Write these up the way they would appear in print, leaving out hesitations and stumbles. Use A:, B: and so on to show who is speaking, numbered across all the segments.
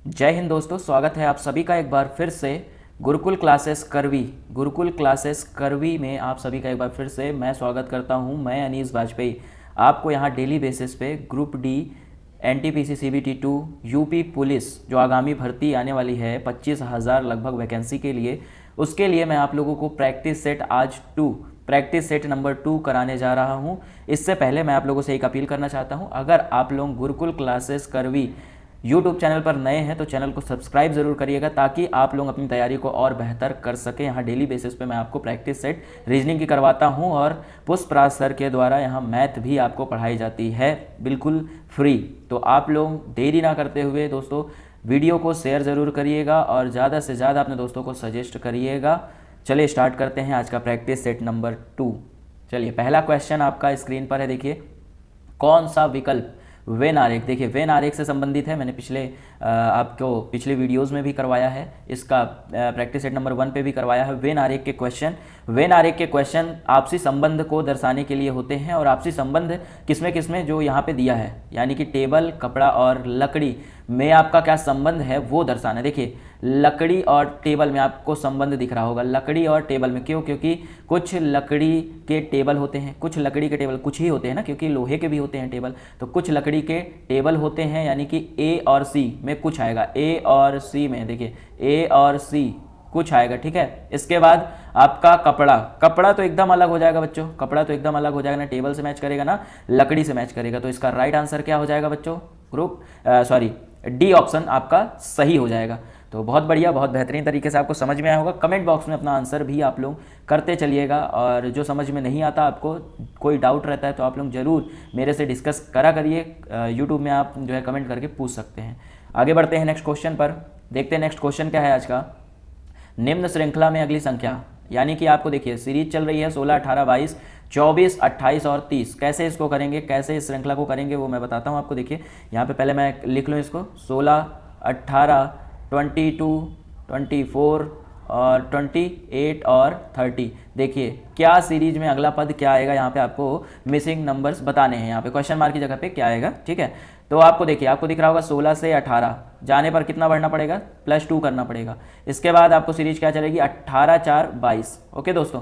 A: जय हिंद दोस्तों, स्वागत है आप सभी का एक बार फिर से गुरुकुल क्लासेस करवी में आप सभी का एक बार फिर से मैं स्वागत करता हूं। मैं अनीस वाजपेयी आपको यहां डेली बेसिस पे group D NTPC CBT 2 UP police जो आगामी भर्ती आने वाली है 25,000 लगभग वैकेंसी के लिए, उसके लिए मैं आप लोगों को प्रैक्टिस सेट नंबर 2 कराने जा रहा हूं। इससे पहले मैं आप लोगों से एक अपील करना चाहता हूं, अगर आप लोग गुरुकुल क्लासेस करवी यूट्यूब चैनल पर नए हैं तो चैनल को सब्सक्राइब ज़रूर करिएगा ताकि आप लोग अपनी तैयारी को और बेहतर कर सकें। यहाँ डेली बेसिस पे मैं आपको प्रैक्टिस सेट रीजनिंग की करवाता हूँ और पुष्पराज सर के द्वारा यहाँ मैथ भी आपको पढ़ाई जाती है बिल्कुल फ्री। तो आप लोग देरी ना करते हुए दोस्तों वीडियो को शेयर ज़रूर करिएगा और ज़्यादा से ज़्यादा अपने दोस्तों को सजेस्ट करिएगा। चलिए स्टार्ट करते हैं आज का प्रैक्टिस सेट नंबर 2। चलिए पहला क्वेश्चन आपका स्क्रीन पर है, देखिए कौन सा विकल्प वेन आरेख, देखिए वेन आरेख से संबंधित है। मैंने आपको पिछले वीडियोस में भी करवाया है, इसका प्रैक्टिस सेट नंबर 1 पे भी करवाया है। वेन आरेख के क्वेश्चन आपसी संबंध को दर्शाने के लिए होते हैं और आपसी संबंध किसमें जो यहाँ पे दिया है, यानी कि टेबल, कपड़ा और लकड़ी में आपका क्या संबंध है वो दर्शाना है। देखिए लकड़ी और टेबल में आपको संबंध दिख रहा होगा, लकड़ी और टेबल में क्यों? क्योंकि कुछ लकड़ी के टेबल होते हैं, कुछ लकड़ी के टेबल कुछ ही होते हैं ना, क्योंकि लोहे के भी होते हैं टेबल, तो कुछ लकड़ी के टेबल होते हैं, यानी कि ए और सी में कुछ आएगा। ए और सी में देखिए ए और सी कुछ आएगा, ठीक है। इसके बाद आपका कपड़ा तो एकदम अलग हो जाएगा बच्चों, कपड़ा तो एकदम अलग हो जाएगा, ना टेबल से मैच करेगा ना लकड़ी से मैच करेगा। तो इसका राइट आंसर क्या हो जाएगा बच्चों? डी ऑप्शन आपका सही हो जाएगा। तो बहुत बढ़िया, बहुत बेहतरीन तरीके से आपको समझ में आया होगा। कमेंट बॉक्स में अपना आंसर भी आप लोग करते चलिएगा और जो समझ में नहीं आता, आपको कोई डाउट रहता है तो आप लोग ज़रूर मेरे से डिस्कस करा करिए। यूट्यूब में आप जो है कमेंट करके पूछ सकते हैं। आगे बढ़ते हैं नेक्स्ट क्वेश्चन पर, देखते हैं नेक्स्ट क्वेश्चन क्या है आज का। निम्न श्रृंखला में अगली संख्या, यानी कि आपको देखिए सीरीज चल रही है 16, 18, 22, 24, 28 और 30। कैसे इसको करेंगे, कैसे इस श्रृंखला को करेंगे वो मैं बताता हूँ आपको। देखिए यहाँ पे पहले मैं लिख लूँ इसको 16, 18, 22, 24 और 28 और 30। देखिए क्या सीरीज में अगला पद क्या आएगा, यहाँ पे आपको मिसिंग नंबर्स बताने हैं, यहाँ पे क्वेश्चन मार्क की जगह पे क्या आएगा, ठीक है। तो आपको देखिए, आपको दिख रहा होगा 16 से 18 जाने पर कितना बढ़ना पड़ेगा, +2 करना पड़ेगा। इसके बाद आपको सीरीज क्या चलेगी, 18, 4, 22। ओके दोस्तों,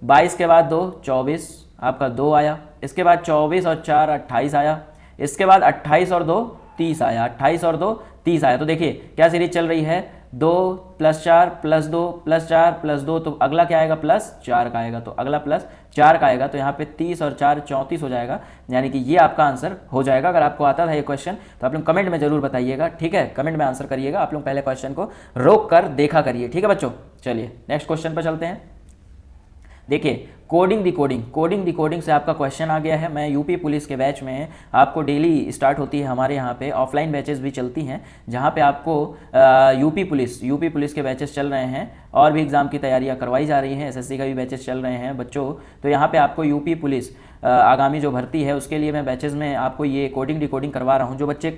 A: 22 के बाद 2, 24 आपका 2 आया। इसके बाद 24 और 4, 28 आया। इसके बाद 28 और 2, 30 आया। 28 और 2, 30 आया। तो देखिए क्या सीरीज चल रही है, 2 + 4 + 2 + 4 + 2, तो अगला क्या आएगा, +4 का आएगा। तो अगला +4 का आएगा, तो यहाँ पे 30 और 4 34 हो जाएगा, यानी कि ये आपका आंसर हो जाएगा। अगर आपको आता था ये क्वेश्चन तो आप लोग कमेंट में जरूर बताइएगा, ठीक है। कमेंट में आंसर करिएगा, आप लोग पहले क्वेश्चन को रोक कर देखा करिए, ठीक है बच्चों। चलिए नेक्स्ट क्वेश्चन पर चलते हैं। देखिए कोडिंग डिकोडिंग से आपका क्वेश्चन आ गया है। मैं यूपी पुलिस के बैच में आपको डेली स्टार्ट होती है, हमारे यहाँ पे ऑफलाइन बैचेस भी चलती हैं, जहाँ पे आपको यूपी पुलिस के बैचेस चल रहे हैं और भी एग्ज़ाम की तैयारियाँ करवाई जा रही हैं, एसएससी का भी बैचेस चल रहे हैं बच्चों। तो यहाँ पे आपको यूपी पुलिस आगामी जो भर्ती है उसके लिए मैं बैचेस में आपको ये कोडिंग डिकोडिंग करवा रहा हूँ। जो बच्चे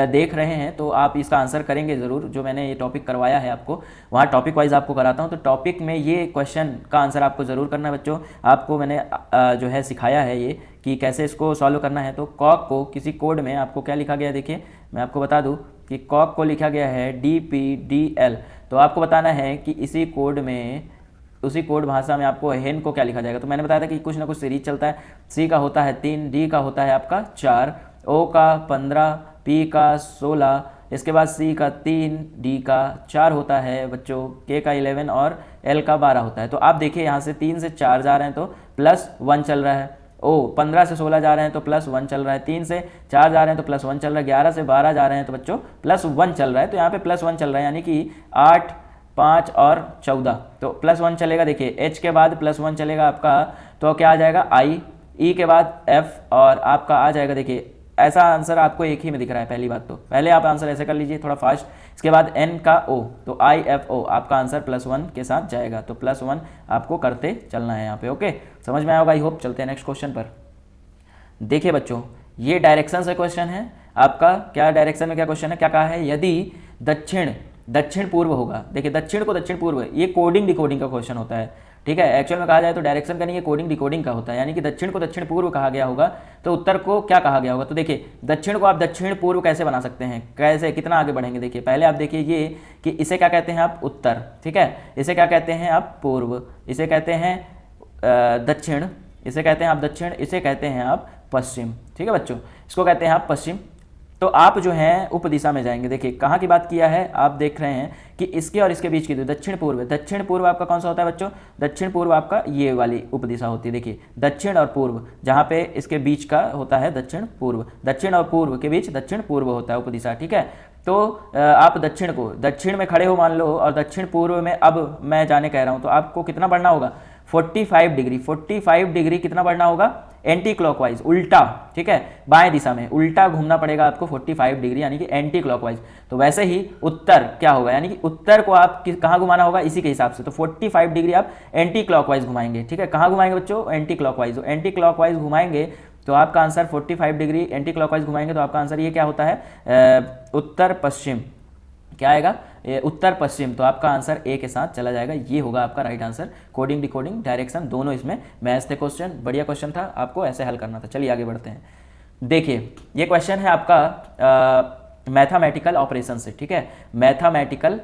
A: देख रहे हैं तो आप इसका आंसर करेंगे ज़रूर, जो मैंने ये टॉपिक करवाया है आपको वहाँ टॉपिक वाइज आपको कराता हूँ। तो टॉपिक में ये क्वेश्चन का आंसर आपको ज़रूर करना है बच्चों। आपको मैंने जो है सिखाया है ये कि कैसे इसको सॉल्व करना है। तो कॉक को किसी कोड में आपको क्या लिखा गया है, देखिए मैं आपको बता दूँ कि कॉक को लिखा गया है DPDL। तो आपको बताना है कि उसी कोड भाषा में आपको हेन को क्या लिखा जाएगा। तो मैंने बताया था कि कुछ ना कुछ सीरीज चलता है। सी का होता है 3, डी का होता है आपका 4, ओ का 15, पी का 16, इसके बाद सी का 3, डी का 4 होता है बच्चों, के का 11 और एल का 12 होता है। तो आप देखिए यहाँ से 3 से 4 जा रहे हैं तो +1 चल रहा है, ओ 15 से 16 जा रहे हैं तो +1 चल रहा है, 3 से 4 जा रहे हैं तो +1 चल रहा है, 11 से 12 जा रहे हैं तो बच्चों +1 चल रहा है। तो यहाँ पे +1 चल रहा है, यानी कि 8, 5 और 14, तो +1 चलेगा। देखिए एच के बाद +1 चलेगा आपका, तो क्या आ जाएगा आई, ई के बाद एफ और आपका आ जाएगा। देखिए ऐसा आंसर आपको एक ही में दिख रहा है, पहली बात तो पहले आप आंसर ऐसे कर लीजिए थोड़ा फास्ट। इसके बाद एन का ओ, तो IFO आपका आंसर +1 के साथ जाएगा। तो +1 आपको करते चलना है यहाँ पे, ओके। समझ में आया होगा आई होप। चलते हैं नेक्स्ट क्वेश्चन पर। देखिए बच्चों ये डायरेक्शन से क्वेश्चन है आपका। क्या डायरेक्शन में क्या क्वेश्चन है, क्या कहा है, यदि दक्षिण पूर्व होगा। देखिए दक्षिण को दक्षिण पूर्व, ये कोडिंग डिकोडिंग का क्वेश्चन होता है, ठीक है। एक्चुअल में कहा जाए तो डायरेक्शन का नहीं, ये कोडिंग डिकोडिंग का होता है, यानी कि दक्षिण को दक्षिण पूर्व कहा गया होगा तो उत्तर को क्या कहा गया होगा। तो देखिए दक्षिण को आप दक्षिण पूर्व कैसे बना सकते हैं, कैसे, कितना आगे बढ़ेंगे। देखिए पहले आप देखिए ये कि इसे क्या कहते हैं आप उत्तर, ठीक है, इसे क्या कहते हैं आप पूर्व, इसे कहते हैं दक्षिण, इसे कहते हैं आप दक्षिण, इसे कहते हैं आप पश्चिम, ठीक है बच्चों, इसको कहते हैं आप पश्चिम। तो आप जो हैं उप दिशा में जाएंगे। देखिए कहाँ की बात किया है, आप देख रहे हैं कि इसके और इसके बीच की दक्षिण पूर्व, दक्षिण पूर्व आपका कौन सा होता है बच्चों, दक्षिण पूर्व आपका ये वाली उप दिशा होती है। देखिए दक्षिण और पूर्व, जहाँ पे इसके बीच का होता है दक्षिण पूर्व, दक्षिण और पूर्व के बीच दक्षिण पूर्व होता है उप दिशा, ठीक है। तो आप दक्षिण को, दक्षिण में खड़े हो मान लो, और दक्षिण पूर्व में अब मैं जाने कह रहा हूँ, तो आपको कितना बढ़ना होगा, 45 डिग्री, 45 डिग्री कितना बढ़ना होगा, एंटी क्लॉकवाइज, उल्टा, ठीक है, बाएं दिशा में उल्टा घूमना पड़ेगा आपको 45 डिग्री, यानी कि एंटी क्लॉकवाइज। तो वैसे ही उत्तर क्या होगा, यानी कि उत्तर को आप कहाँ घुमाना होगा, इसी के हिसाब से। तो 45 डिग्री आप एंटी क्लॉकवाइज घुमाएंगे, ठीक है। कहाँ घुमाएंगे बच्चों, एंटी क्लॉकवाइज। एंटी क्लॉकवाइज घुमाएंगे तो आपका आंसर 45 डिग्री एंटी क्लॉकवाइज घुमाएंगे तो आपका आंसर ये क्या होता है, उत्तर पश्चिम, क्या आएगा, उत्तर पश्चिम। तो आपका आंसर ए के साथ चला जाएगा, ये होगा आपका right answer. Coding decoding direction दोनों इसमें मैथ्स थे क्वेश्चन, बढ़िया क्वेश्चन था, आपको ऐसे हल करना था। चलिए आगे बढ़ते हैं। देखिए ये क्वेश्चन है आपका मैथमेटिकल ऑपरेशन से, ठीक है, मैथमेटिकल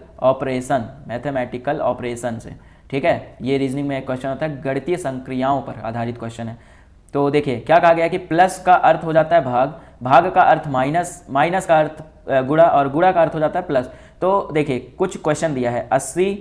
A: ऑपरेशन से, ठीक है। ये रीजनिंग में एक क्वेश्चन होता है, गणितीय संक्रियाओं पर आधारित क्वेश्चन है। तो देखिए क्या कहा गया कि प्लस का अर्थ हो जाता है भाग, भाग का अर्थ माइनस, माइनस का अर्थ गुणा, और गुणा का अर्थ हो जाता है प्लस। तो देखिए कुछ क्वेश्चन दिया है 80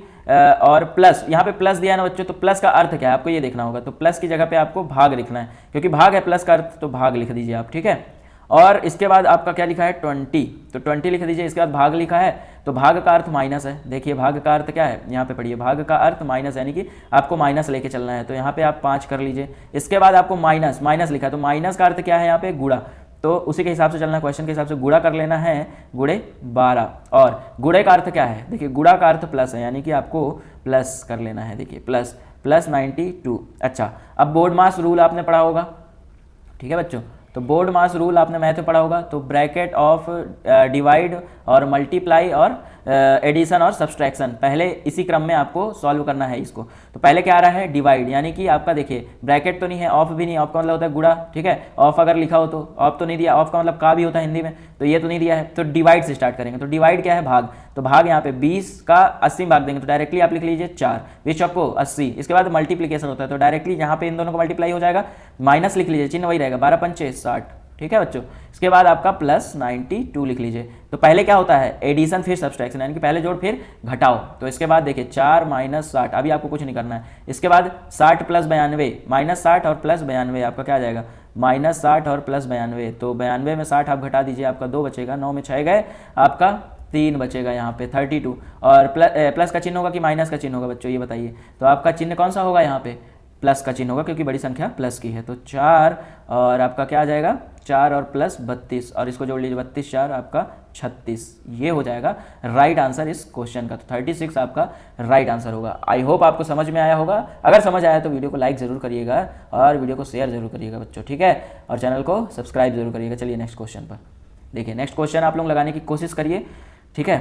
A: और प्लस, यहाँ पे प्लस दिया है ना बच्चों, तो प्लस का अर्थ क्या है आपको ये देखना होगा। तो प्लस की जगह पे आपको भाग लिखना है, क्योंकि भाग है प्लस का अर्थ, तो भाग लिख दीजिए आप, ठीक है। और इसके बाद आपका क्या लिखा है 20, तो 20 लिख दीजिए। इसके बाद भाग लिखा है, तो भाग का अर्थ माइनस है। देखिए भाग का अर्थ क्या है, यहाँ पे पढ़िए, भाग का अर्थ माइनस, यानी कि आपको माइनस लेके चलना है। तो यहाँ पे आप 5 कर लीजिए। इसके बाद आपको माइनस, माइनस लिखा है, तो माइनस का अर्थ क्या है यहाँ पे, गुणा। तो उसी के हिसाब से चलना है, क्वेश्चन के हिसाब से गुणा कर लेना है, गुणे 12। और गुणे का अर्थ क्या है, देखिए गुणा का अर्थ प्लस है, यानी कि आपको प्लस कर लेना है। देखिए प्लस, प्लस 92। अच्छा, अब बोर्ड मास रूल आपने पढ़ा होगा, ठीक है बच्चों। तो बोर्ड मास रूल आपने मैथ में पढ़ा होगा। तो ब्रैकेट ऑफ डिवाइड और मल्टीप्लाई और एडिशन और सब्सट्रैक्शन, पहले इसी क्रम में आपको सॉल्व करना है इसको। तो पहले क्या आ रहा है, डिवाइड, यानी कि आपका देखिए ब्रैकेट तो नहीं है, ऑफ भी नहीं, ऑफ का मतलब होता है गुणा, ठीक है। ऑफ अगर लिखा हो तो, ऑफ तो नहीं दिया, ऑफ का मतलब का भी होता है हिंदी में, तो ये तो नहीं दिया है। तो डिवाइड से स्टार्ट करेंगे। तो डिवाइड क्या है, भाग। तो भाग यहाँ पे 20 का 80 भाग देंगे, तो डायरेक्टली आप लिख लीजिए 4, 20 चौको 80। इसके बाद मल्टीप्लीकेशन होता है, तो डायरेक्टली यहाँ पे इन दोनों को मल्टीप्लाई हो जाएगा, माइनस लिख लीजिए, चिन्ह वही रहेगा, 12 पंचे 60, ठीक है बच्चों। इसके बाद आपका प्लस 92 लिख लीजिए। तो पहले क्या होता है, एडिशन फिर सब्सट्रैक्शन, यानी कि पहले जोड़ फिर घटाओ। तो इसके बाद देखिए 4 माइनस 60, अभी आपको कुछ नहीं करना है। इसके बाद 60 प्लस 92, माइनस 60 और प्लस 92, आपका क्या आ जाएगा, माइनस 60 और प्लस 92। तो 92 में 60 आप घटा दीजिए, आपका 2 बचेगा, 9 में 6 गए, आपका 3 बचेगा यहाँ पे 32। और प्लस का चिन्ह होगा कि माइनस का चिन्ह होगा बच्चों, ये बताइए। तो आपका चिन्ह कौन सा होगा, यहाँ पे प्लस का चिन्ह होगा, क्योंकि बड़ी संख्या प्लस की है। तो 4 और आपका क्या आ जाएगा, 4 और प्लस 32, और इसको जोड़ लीजिए, 32 4 आपका 36, ये हो जाएगा राइट आंसर इस क्वेश्चन का। तो 36 आपका राइट आंसर होगा। आई होप आपको समझ में आया होगा। अगर समझ आया तो वीडियो को लाइक जरूर करिएगा और वीडियो को शेयर जरूर करिएगा बच्चों, ठीक है, और चैनल को सब्सक्राइब जरूर करिएगा। चलिए नेक्स्ट क्वेश्चन पर देखिए। नेक्स्ट क्वेश्चन आप लोग लगाने की कोशिश करिए, ठीक है।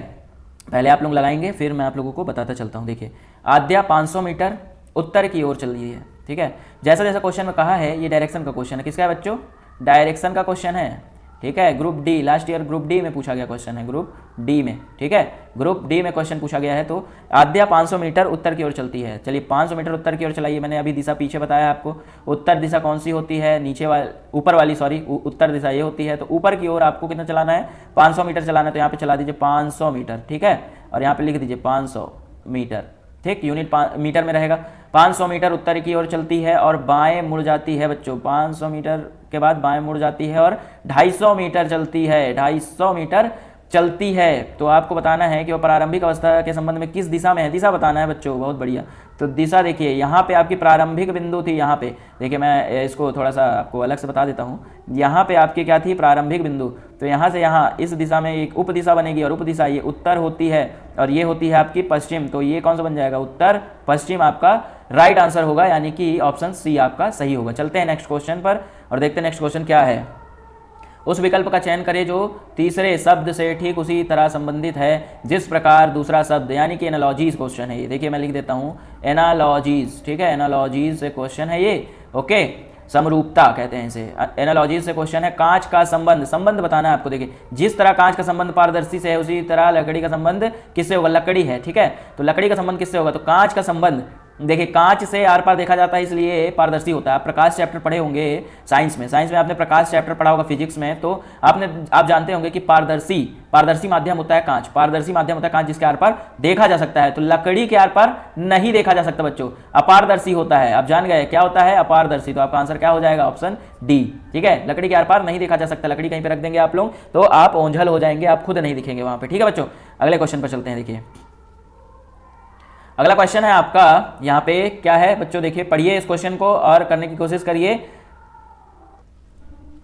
A: पहले आप लोग लगाएंगे, फिर मैं आप लोगों को बताता चलता हूँ। देखिए आद्या 500 मीटर उत्तर की ओर चल रही है, ठीक है। जैसा जैसा क्वेश्चन में कहा है, ये डायरेक्शन का क्वेश्चन है। किसका है बच्चों, डायरेक्शन का क्वेश्चन है, ठीक है। Group D, last year group D में पूछा गया क्वेश्चन है, ग्रुप डी में, ठीक है, ग्रुप डी में क्वेश्चन पूछा गया है। तो आद्या 500 मीटर उत्तर की ओर चलती है। चलिए 500 मीटर उत्तर की ओर चलाइए। मैंने अभी दिशा पीछे बताया आपको। उत्तर दिशा कौन सी होती है, नीचे वाली, ऊपर वाली, सॉरी, उत्तर दिशा ये होती है। तो ऊपर की ओर आपको कितना चलाना है, 500 मीटर चलाना है। तो यहाँ पे चला दीजिए 500 मीटर, ठीक है, और यहाँ पे लिख दीजिए 500 मीटर, ठीक, यूनिट मीटर में रहेगा। 500 मीटर उत्तर की ओर चलती है और बाएं मुड़ जाती है बच्चों। 500 मीटर के बाद बाएं मुड़ जाती है और 250 मीटर चलती है, 250 मीटर चलती है। तो आपको बताना है कि वो प्रारंभिक अवस्था के संबंध में किस दिशा में है, दिशा बताना है बच्चों, बहुत बढ़िया। तो दिशा देखिए, यहाँ पे आपकी प्रारंभिक बिंदु थी, यहाँ पे देखिए, मैं इसको थोड़ा सा आपको अलग से बता देता हूँ। यहाँ पे आपकी क्या थी, प्रारंभिक बिंदु। तो यहाँ से यहाँ इस दिशा में एक उप दिशा बनेगी, और उप दिशा ये उत्तर होती है और ये होती है आपकी पश्चिम। तो ये कौन सा बन जाएगा, उत्तर पश्चिम आपका राइट आंसर होगा, यानी कि ऑप्शन सी आपका सही होगा। चलते हैं नेक्स्ट क्वेश्चन पर और देखते हैं नेक्स्ट क्वेश्चन क्या है। उस विकल्प का चयन करें जो तीसरे शब्द से ठीक उसी तरह संबंधित है जिस प्रकार दूसरा शब्द, यानी कि एनालॉजीज क्वेश्चन है ये। देखिए मैं लिख देता हूँ एनालॉजीज, ठीक है, एनालॉजीज से क्वेश्चन है ये। ओके, समरूपता कहते हैं इसे। एनालॉजीज से क्वेश्चन है कांच का संबंध, संबंध बताना है आपको। देखिए जिस तरह कांच का संबंध पारदर्शी से है उसी तरह लकड़ी का संबंध किससे होगा, लकड़ी है, ठीक है, तो लकड़ी का संबंध किससे होगा, तो कांच का संबंध, देखिए कांच से आर पार देखा जाता है इसलिए पारदर्शी होता है। आप प्रकाश चैप्टर पढ़े होंगे साइंस में आपने प्रकाश चैप्टर पढ़ा होगा फिजिक्स में, तो आप जानते होंगे कि पारदर्शी माध्यम होता है कांच, पारदर्शी माध्यम होता है कांच जिसके आर पार देखा जा सकता है। तो लकड़ी के आर पार नहीं देखा जा सकता बच्चों, अपारदर्शी होता है। आप जान गए क्या होता है, अपारदर्शी। तो आपका आंसर क्या हो जाएगा, ऑप्शन डी, ठीक है, लकड़ी के आर पार नहीं देखा जा सकता। लकड़ी कहीं पे रख देंगे आप लोग तो आप ओंझल हो जाएंगे, आप खुद नहीं दिखेंगे वहां पे, ठीक है बच्चों। अगले क्वेश्चन पर चलते हैं। देखिए अगला क्वेश्चन है आपका, यहाँ पे क्या है बच्चों, देखिए पढ़िए इस क्वेश्चन को और करने की कोशिश करिए।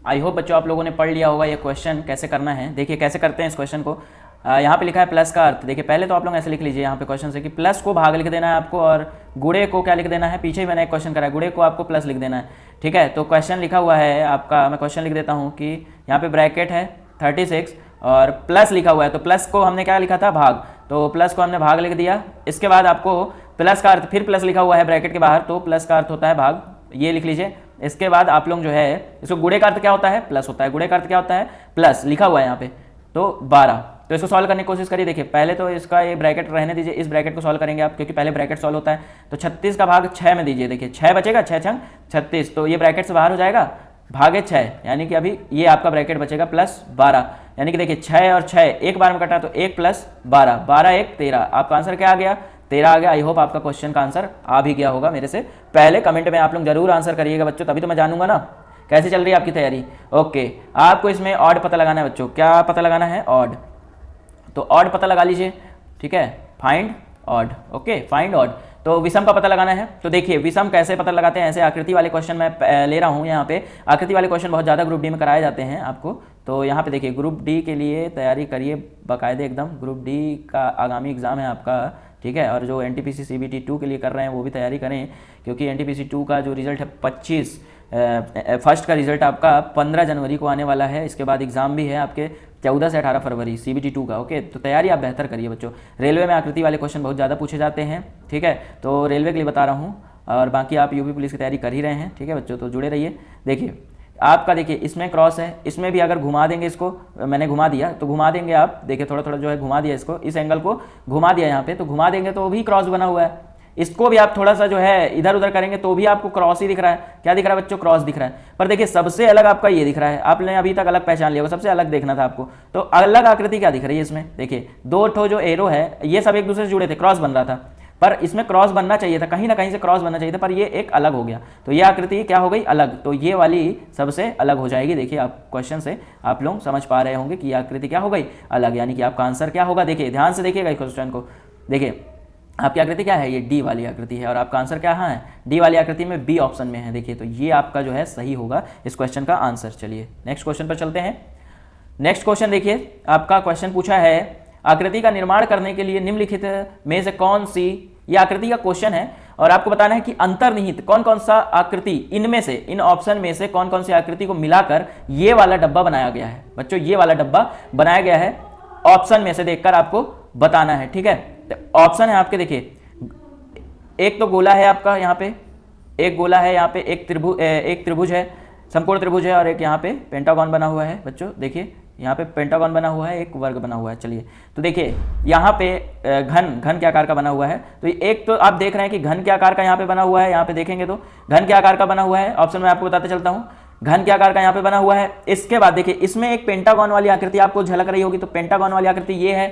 A: आई होप बच्चों आप लोगों ने पढ़ लिया होगा ये क्वेश्चन कैसे करना है। देखिए कैसे करते हैं इस क्वेश्चन को। यहाँ पे लिखा है प्लस का अर्थ। देखिए पहले तो आप लोग ऐसे लिख लीजिए यहाँ पे क्वेश्चन से कि प्लस को भाग लिख देना है आपको और गुणे को क्या लिख देना है, पीछे ही मैंने एक क्वेश्चन करा है, गुणे को आपको प्लस लिख देना है, ठीक है। तो क्वेश्चन लिखा हुआ है आपका, मैं क्वेश्चन लिख देता हूँ कि यहाँ पे ब्रैकेट है 36 और प्लस लिखा हुआ है, तो प्लस को हमने क्या लिखा था, भाग, तो प्लस को हमने भाग लिख दिया। इसके बाद आपको प्लस का अर्थ, फिर प्लस लिखा हुआ है ब्रैकेट के बाहर, तो प्लस का अर्थ होता है भाग, ये लिख लीजिए। इसके बाद आप लोग जो है इसको गुणे का अर्थ क्या होता है, प्लस होता है, गुणे का अर्थ क्या होता है, प्लस लिखा हुआ है यहाँ पे, तो 12। तो इसको सॉल्व करने की कोशिश करिए। देखिए पहले तो इसका ये ब्रैकेट रहने दीजिए, इस ब्रैकेट को सॉल्व करेंगे आप, क्योंकि पहले ब्रैकेट सॉल्व होता है। तो 36 का भाग 6 में दीजिए, देखिए 6 बचेगा, 6 छंग 36, तो ये ब्रैकेट से बाहर हो जाएगा, भागे 6, यानी कि अभी ये आपका ब्रैकेट बचेगा प्लस 12, यानी कि देखिए 6 और 6 एक बार में कटा तो 1 प्लस 12, 12 1 13। आपका आंसर क्या आ गया, 13 आ गया। आई होप आपका क्वेश्चन का आंसर आ भी गया होगा मेरे से पहले। कमेंट में आप लोग जरूर आंसर करिएगा बच्चों, तभी तो मैं जानूंगा ना कैसे चल रही है आपकी तैयारी। ओके, आपको इसमें ऑड पता लगाना है बच्चों। क्या पता लगाना है, ऑड, तो ऑड पता लगा लीजिए, ठीक है, find odd. Okay, find odd, तो विषम का पता लगाना है। तो देखिए विषम कैसे पता लगाते हैं, ऐसे आकृति वाले क्वेश्चन मैं ले रहा हूँ यहाँ पे। आकृति वाले क्वेश्चन बहुत ज़्यादा ग्रुप डी में कराए जाते हैं आपको, तो यहाँ पे देखिए ग्रुप डी के लिए तैयारी करिए बाकायदे एकदम। ग्रुप डी का आगामी एग्जाम है आपका, ठीक है, और जो NTPC CBT 2 के लिए कर रहे हैं वो भी तैयारी करें, क्योंकि NTPC 2 का जो रिजल्ट है 25 फर्स्ट का रिजल्ट आपका 15 जनवरी को आने वाला है। इसके बाद एग्जाम भी है आपके 14 से 18 फरवरी CBT 2 का। ओके, तो तैयारी आप बेहतर करिए बच्चों। रेलवे में आकृति वाले क्वेश्चन बहुत ज़्यादा पूछे जाते हैं, ठीक है, तो रेलवे के लिए बता रहा हूँ, और बाकी आप यूपी पुलिस की तैयारी कर ही रहे हैं, ठीक है बच्चों, तो जुड़े रहिए। देखिए आपका, देखिए इसमें क्रॉस है, इसमें भी अगर घुमा देंगे इसको, मैंने घुमा दिया तो घुमा देंगे आप, देखिए थोड़ा थोड़ा जो है घुमा दिया इसको, इस एंगल को घुमा दिया यहाँ पे, तो घुमा देंगे तो भी क्रॉस बना हुआ है। इसको भी आप थोड़ा सा जो है इधर उधर करेंगे तो भी आपको क्रॉस ही दिख रहा है। क्या दिख रहा है बच्चों, क्रॉस दिख रहा है। पर देखिए सबसे अलग आपका ये दिख रहा है, आपने अभी तक अलग पहचान लिया होगा, सबसे अलग देखना था आपको। तो अलग आकृति क्या दिख रही है इसमें, देखिए दो ठो जो एरो है ये सब एक दूसरे से जुड़े थे, क्रॉस बन रहा था, पर इसमें क्रॉस बनना चाहिए था, कहीं ना कहीं से क्रॉस बनना चाहिए था, पर ये एक अलग हो गया, तो ये आकृति क्या हो गई, अलग। तो ये वाली सबसे अलग हो जाएगी। देखिए आप क्वेश्चन से आप लोग समझ पा रहे होंगे कि ये आकृति क्या हो गई, अलग, यानी कि आपका आंसर क्या होगा। देखिए ध्यान से देखिएगा इस क्वेश्चन को, देखिए आपकी आकृति क्या है, ये डी वाली आकृति है, और आपका आंसर क्या है, डी वाली आकृति में बी ऑप्शन में है। देखिए तो ये आपका जो है सही होगा इस क्वेश्चन का आंसर। चलिए नेक्स्ट क्वेश्चन पर चलते हैं। नेक्स्ट क्वेश्चन देखिए, आपका क्वेश्चन पूछा है आकृति का निर्माण करने के लिए निम्नलिखित में से कौन सी, ये आकृति का क्वेश्चन है और आपको बताना है कि अंतर्निहित कौन कौन सा आकृति, इनमें से, इन ऑप्शन में से कौन कौन सी आकृति को मिलाकर ये वाला डब्बा बनाया गया है। बच्चों ये वाला डब्बा बनाया गया है, ऑप्शन में से देखकर आपको बताना है, ठीक है। तो ऑप्शन है आपके, देखिए एक तो गोला है आपका, यहाँ पे एक गोला है, यहाँ पे एक त्रिभुज है, समकोण त्रिभुज है, और एक यहाँ पे पेंटागन बना हुआ है। बच्चों देखिए यहाँ पे पेंटागन बना हुआ है, एक वर्ग बना हुआ है। चलिए तो देखिए यहाँ पे घन के आकार का बना हुआ है। तो एक तो आप देख रहे हैं कि घन के आकार का यहाँ पे बना हुआ है, यहाँ पे देखेंगे तो घन के आकार का बना हुआ है, ऑप्शन में आपको बताते चलता हूँ, घन के आकार का यहाँ पे बना हुआ है। इसके बाद देखिए इसमें एक पेंटागन वाली आकृति आपको झलक रही होगी, तो पेंटागन वाली आकृति ये है,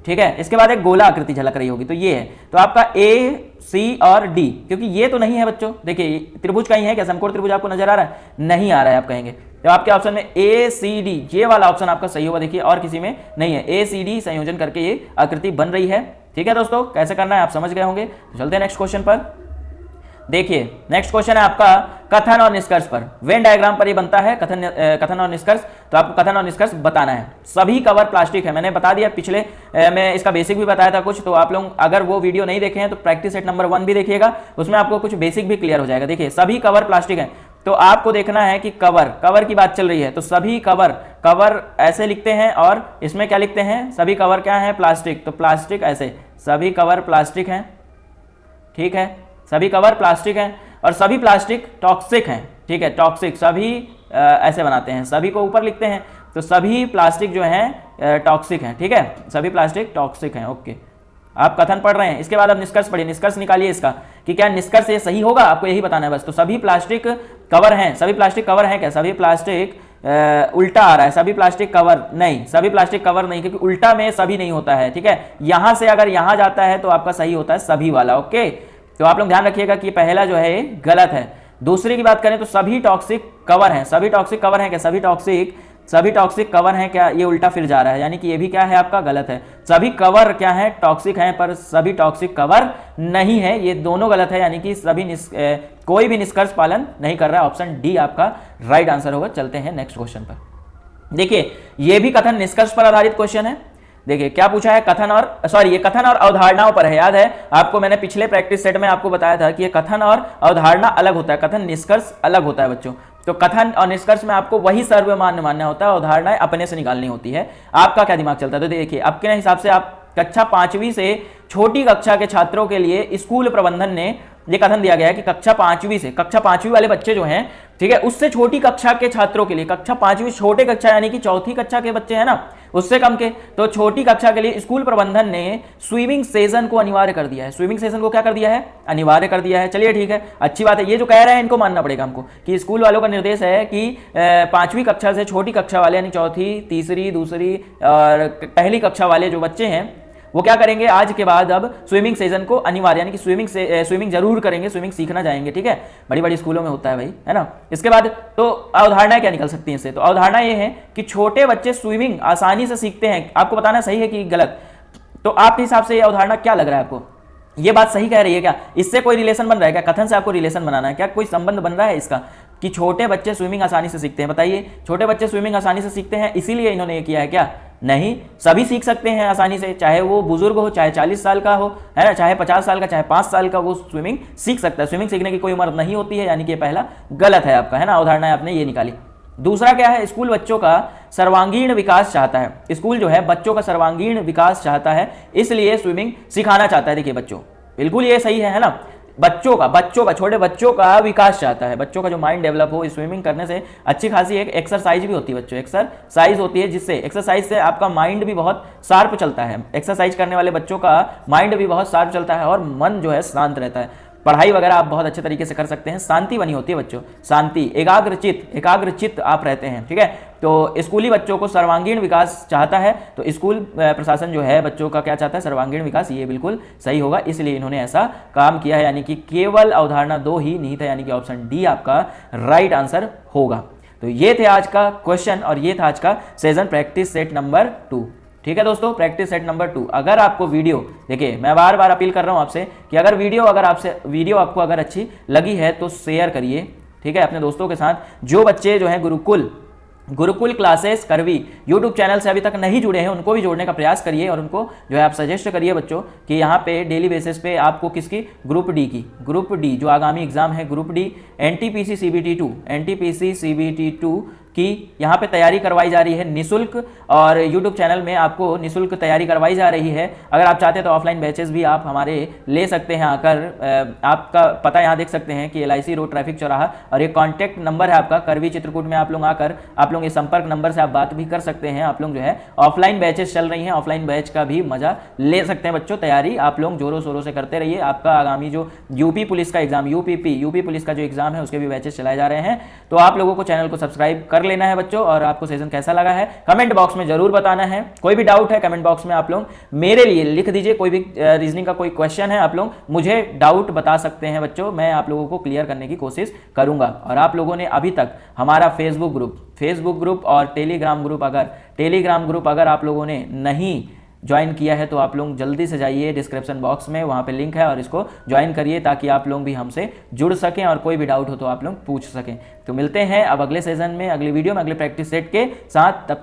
A: ठीक है। इसके बाद एक गोला आकृति झलक रही होगी, तो ये है। तो आपका ए, सी और डी, क्योंकि ये तो नहीं है बच्चों, देखिए त्रिभुज कहीं है क्या, समकोण त्रिभुज आपको नजर आ रहा है, नहीं आ रहा है, आप कहेंगे तो आपके ऑप्शन में ए सी डी, ये वाला ऑप्शन आपका सही होगा। देखिए और किसी में नहीं है, ए सी डी संयोजन करके ये आकृति बन रही है, ठीक है दोस्तों। कैसे करना है आप समझ गए होंगे। तो चलते हैं नेक्स्ट क्वेश्चन पर। देखिए नेक्स्ट क्वेश्चन है आपका कथन और निष्कर्ष पर। वेन डायग्राम पर ये बनता है कथन और निष्कर्ष, तो आपको कथन और निष्कर्ष बताना है। सभी कवर प्लास्टिक है, मैंने बता दिया पिछले में इसका बेसिक भी बताया था कुछ, तो आप लोग अगर वो वीडियो नहीं देखे हैं तो प्रैक्टिस सेट नंबर 1 भी देखिएगा, उसमें आपको कुछ बेसिक भी क्लियर हो जाएगा। देखिए सभी कवर प्लास्टिक है, तो आपको देखना है कि कवर की बात चल रही है, तो सभी कवर कवर ऐसे लिखते हैं और इसमें क्या लिखते हैं, सभी कवर क्या है, प्लास्टिक, तो प्लास्टिक ऐसे, सभी कवर प्लास्टिक हैं, ठीक है, सभी कवर प्लास्टिक हैं और सभी प्लास्टिक टॉक्सिक हैं, ठीक है, टॉक्सिक, सभी ऐसे बनाते हैं, सभी को ऊपर लिखते हैं, तो सभी प्लास्टिक जो हैं टॉक्सिक हैं, ठीक है, सभी प्लास्टिक टॉक्सिक हैं, ओके। आप कथन पढ़ रहे हैं, इसके बाद आप निष्कर्ष पढ़िए, निष्कर्ष निकालिए इसका कि क्या निष्कर्ष ये सही होगा, आपको यही बताना है बस। तो सभी प्लास्टिक कवर हैं, सभी प्लास्टिक कवर हैं क्या, सभी प्लास्टिक उल्टा आ रहा है, सभी प्लास्टिक कवर नहीं, सभी प्लास्टिक कवर नहीं, क्योंकि उल्टा में सभी नहीं होता है, ठीक है, यहां से अगर यहां जाता है तो आपका सही होता है सभी वाला, ओके। तो आप लोग ध्यान रखिएगा कि पहला जो है गलत है। दूसरी की बात करें तो सभी टॉक्सिक कवर हैं, सभी टॉक्सिक कवर हैं क्या, सभी टॉक्सिक कवर हैं क्या, ये उल्टा फिर जा रहा है, यानी कि ये भी क्या है आपका गलत है। सभी कवर क्या है, टॉक्सिक हैं, पर सभी टॉक्सिक कवर नहीं है, ये दोनों गलत है, यानी कि कोई भी निष्कर्ष पालन नहीं कर रहा है। ऑप्शन डी आपका राइट आंसर होगा। चलते हैं नेक्स्ट क्वेश्चन पर। देखिए ये भी कथन निष्कर्ष पर आधारित क्वेश्चन है। देखिए क्या पूछा है, ये कथन और अवधारणाओं पर है। याद है आपको, मैंने पिछले प्रैक्टिस सेट में आपको बताया था कि ये कथन और अवधारणा अलग होता है, कथन निष्कर्ष अलग होता है बच्चों। तो कथन और निष्कर्ष में आपको वही सर्वमान्य मानना होता है, अवधारणाएं अपने से निकालनी होती है। आपका क्या दिमाग चलता है, तो देखिए आपके हिसाब से आप कक्षा 5वीं से छोटी कक्षा के छात्रों के लिए स्कूल प्रबंधन ने ये कथन दिया गया है कि कक्षा 5वीं वाले बच्चे जो हैं, ठीक है, उससे छोटी कक्षा के छात्रों के लिए, कक्षा 5वीं छोटे कक्षा यानी कि चौथी कक्षा के बच्चे हैं ना, उससे कम के, तो छोटी कक्षा के लिए स्कूल प्रबंधन ने स्विमिंग सेशन को अनिवार्य कर दिया है। स्विमिंग सेशन को क्या कर दिया है, अनिवार्य कर दिया है। चलिए ठीक है, अच्छी बात है। ये जो कह रहे हैं इनको मानना पड़ेगा हमको कि स्कूल वालों का निर्देश है कि 5वीं कक्षा से छोटी कक्षा वाले यानी चौथी, तीसरी, दूसरी और पहली कक्षा वाले जो बच्चे हैं वो क्या करेंगे, आज के बाद अब स्विमिंग सेशन को अनिवार्य यानी कि स्विमिंग जरूर करेंगे, स्विमिंग सीखना जाएंगे, ठीक है, बड़ी बड़ी स्कूलों में होता है भाई, है ना। इसके बाद तो अवधारणाएं क्या निकल सकती हैं इससे, तो अवधारणा ये है कि छोटे बच्चे स्विमिंग आसानी से सीखते हैं। आपको बताना सही है कि गलत, तो आपके हिसाब से ये अवधारणा क्या लग रहा है आपको, ये बात सही कह रही है क्या, इससे कोई रिलेशन बन रहा है क्या, कथन से आपको रिलेशन बनाना है क्या, कोई संबंध बन रहा है इसका कि छोटे बच्चे स्विमिंग आसानी से सीखते हैं। बताइए, छोटे बच्चे स्विमिंग आसानी से सीखते हैं इसीलिए इन्होंने ये किया है क्या, नहीं, सभी सीख सकते हैं आसानी से, चाहे वो बुजुर्ग हो, चाहे 40 साल का हो, है ना, चाहे 50 साल का, चाहे 5 साल का, वो स्विमिंग सीख सकता है। स्विमिंग सीखने की कोई उम्र नहीं होती है, यानी कि पहला गलत है आपका, है ना, अवधारणा आपने ये निकाली। दूसरा क्या है, स्कूल बच्चों का सर्वांगीण विकास चाहता है। स्कूल जो है बच्चों का सर्वांगीण विकास चाहता है, इसलिए स्विमिंग सिखाना चाहता है। देखिए बच्चों, बिल्कुल ये सही है ना, बच्चों का छोटे बच्चों का विकास चाहता है, बच्चों का जो माइंड डेवलप हो। स्विमिंग करने से अच्छी खासी एक एक्सरसाइज भी होती है बच्चों, एक्सरसाइज होती है, जिससे एक्सरसाइज से आपका माइंड भी बहुत शार्प चलता है। एक्सरसाइज करने वाले बच्चों का माइंड भी बहुत शार्प चलता है और मन जो है शांत रहता है। पढ़ाई वगैरह आप बहुत अच्छे तरीके से कर सकते हैं, शांति बनी होती है बच्चों, शांति, एकाग्रचित्त आप रहते हैं, ठीक है। तो स्कूली बच्चों को सर्वांगीण विकास चाहता है, तो स्कूल प्रशासन जो है बच्चों का क्या चाहता है, सर्वांगीण विकास, ये बिल्कुल सही होगा, इसलिए इन्होंने ऐसा काम किया है, यानी कि केवल अवधारणा 2 ही निहित है, यानी कि ऑप्शन डी आपका राइट आंसर होगा। तो ये थे आज का क्वेश्चन और ये था आज का सेशन प्रैक्टिस सेट नंबर 2, ठीक है दोस्तों, प्रैक्टिस सेट नंबर 2। अगर आपको वीडियो, देखिए मैं बार बार अपील कर रहा हूं आपसे कि अगर वीडियो आपको अगर अच्छी लगी है तो शेयर करिए, ठीक है, अपने दोस्तों के साथ। जो बच्चे जो हैं गुरुकुल क्लासेस करवी यूट्यूब चैनल से अभी तक नहीं जुड़े हैं, उनको भी जोड़ने का प्रयास करिए और उनको जो है आप सजेस्ट करिए बच्चों कि यहाँ पे डेली बेसिस पे आपको किसकी, ग्रुप डी जो आगामी एग्जाम है, ग्रुप डी एनटीपीसी सीबीटी 2 की यहाँ पे तैयारी करवाई जा रही है निःशुल्क, और यूट्यूब चैनल में आपको निःशुल्क तैयारी करवाई जा रही है। अगर आप चाहते हैं तो ऑफलाइन बैचेस भी आप हमारे ले सकते हैं आकर। आपका पता यहाँ देख सकते हैं कि LIC रोड ट्रैफिक चौराहा, और ये कॉन्टैक्ट नंबर है आपका करवी चित्रकूट में। आप लोग आकर आप लोग ये संपर्क नंबर से आप बात भी कर सकते हैं। आप लोग जो है ऑफलाइन बैचेस चल रही हैं, ऑफलाइन बैच का भी मजा ले सकते हैं बच्चों। तैयारी आप लोग जोरों शोरों से करते रहिए। आपका आगामी जो यूपी पुलिस का एग्जाम, यूपी पुलिस का जो एग्जाम है उसके भी बैचेस चलाए जा रहे हैं। तो आप लोगों को चैनल को सब्सक्राइब कर लेना है बच्चों, और आपको सेशन कैसा लगा है कमेंट बॉक्स में जरूर बताना है। कोई भी डाउट है कमेंट बॉक्स में आप लोग मेरे लिए लिख दीजिए। कोई भी रीजनिंग का कोई क्वेश्चन है आप लोग मुझे डाउट बता सकते हैं बच्चों, मैं आप लोगों को क्लियर करने की कोशिश करूंगा। और आप लोगों ने अभी तक हमारा फेसबुक ग्रुप और टेलीग्राम ग्रुप अगर आप लोगों ने नहीं ज्वाइन किया है तो आप लोग जल्दी से जाइए, डिस्क्रिप्शन बॉक्स में वहाँ पे लिंक है और इसको ज्वाइन करिए, ताकि आप लोग भी हमसे जुड़ सकें और कोई भी डाउट हो तो आप लोग पूछ सकें। तो मिलते हैं अब अगले सेशन में, अगली वीडियो में, अगले प्रैक्टिस सेट के साथ। तब तक